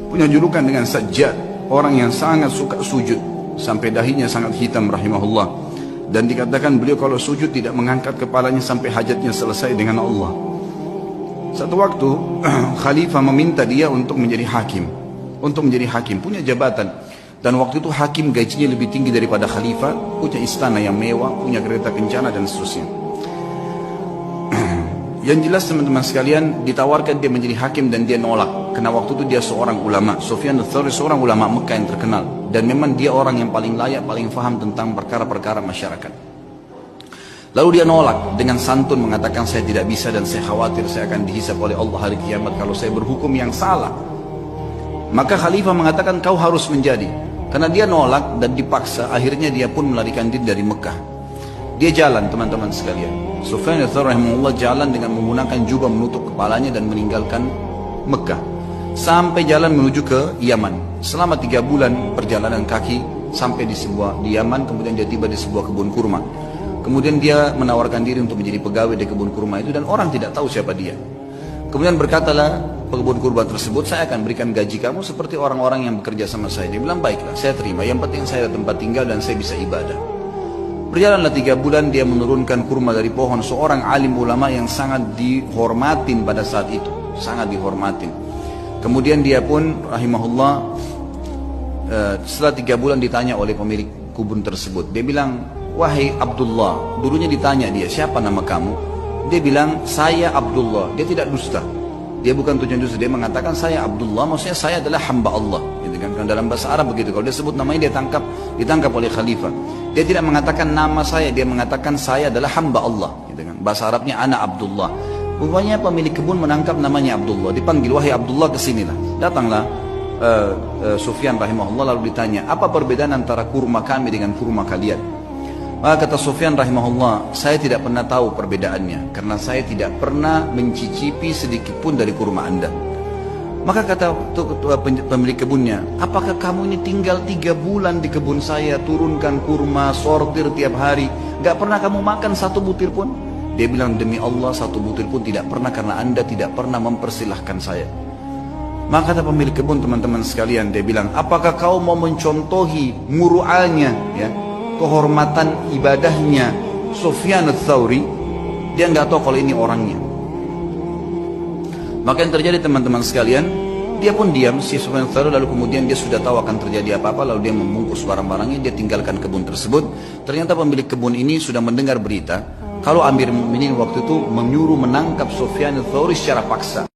Punya julukan dengan Sajjad, orang yang sangat suka sujud, sampai dahinya sangat hitam rahimahullah. Dan dikatakan beliau kalau sujud tidak mengangkat kepalanya sampai hajatnya selesai dengan Allah. Satu waktu khalifah meminta dia untuk menjadi hakim, punya jabatan. Dan waktu itu hakim gajinya lebih tinggi daripada khalifah, punya istana yang mewah, punya kereta kencana dan seterusnya. Yang jelas teman-teman sekalian, ditawarkan dia menjadi hakim dan dia nolak. Karena waktu itu dia seorang ulama, Sufyan ats-Tsauri seorang ulama Mekah yang terkenal. Dan memang dia orang yang paling layak, paling faham tentang perkara-perkara masyarakat. Lalu dia nolak dengan santun mengatakan saya tidak bisa dan saya khawatir saya akan dihisab oleh Allah hari kiamat kalau saya berhukum yang salah. Maka khalifah mengatakan kau harus menjadi. Karena dia nolak dan dipaksa, akhirnya dia pun melarikan diri dari Mekah. Dia jalan teman-teman sekalian. Sufyan ats-Tsauri rahimahullah jalan dengan menggunakan jubah menutup kepalanya dan meninggalkan Mekah. Sampai jalan menuju ke Yaman. Selama 3 bulan perjalanan kaki sampai di Yaman, kemudian dia tiba di sebuah kebun kurma. Kemudian dia menawarkan diri untuk menjadi pegawai di kebun kurma itu dan orang tidak tahu siapa dia. Kemudian berkatalah pekebun kurma tersebut, saya akan berikan gaji kamu seperti orang-orang yang bekerja sama saya. Dia bilang baiklah, saya terima. Yang penting saya ada tempat tinggal dan saya bisa ibadah. Berjalanlah 3 bulan dia menurunkan kurma dari pohon. Seorang alim ulama yang sangat dihormatin pada saat itu, sangat dihormatin. Kemudian dia pun rahimahullah setelah 3 bulan ditanya oleh pemilik kebun tersebut. Dia bilang, wahai Abdullah. Dulunya ditanya dia, siapa nama kamu? Dia bilang, saya Abdullah. Dia tidak dusta. Dia bukan tujuan dusta. Dia mengatakan saya Abdullah, maksudnya saya adalah hamba Allah. Gitu kan? Dalam bahasa Arab begitu. Kalau dia sebut namanya dia ditangkap oleh khalifah. Dia tidak mengatakan nama saya, dia mengatakan saya adalah hamba Allah. Gitu kan? Bahasa Arabnya ana Abdullah. Rupanya pemilik kebun menangkap namanya Abdullah. Dipanggil, wahai Abdullah kesinilah. Datanglah Sufyan rahimahullah lalu ditanya, apa perbedaan antara kurma kami dengan kurma kalian? Maka kata Sufyan rahimahullah, saya tidak pernah tahu perbedaannya karena saya tidak pernah mencicipi sedikit pun dari kurma anda. Maka kata pemilik kebunnya, apakah kamu ini tinggal 3 bulan di kebun saya, turunkan kurma, sortir tiap hari, gak pernah kamu makan 1 butir pun? Dia bilang, demi Allah 1 butir pun tidak pernah karena anda tidak pernah mempersilahkan saya. Maka kata pemilik kebun teman-teman sekalian, dia bilang, apakah kau mau mencontohi muru'anya, ya, kehormatan ibadahnya Sufyan ats-Tsauri? Dia nggak tahu kalau ini orangnya. Maka yang terjadi teman-teman sekalian, dia pun diam si Sufyan ats-Tsauri, lalu kemudian dia sudah tahu akan terjadi apa-apa, lalu dia membungkus barang-barangnya, dia tinggalkan kebun tersebut. Ternyata pemilik kebun ini sudah mendengar berita kalau Amir Mukminin waktu itu menyuruh menangkap Sufyan ats-Tsauri secara paksa.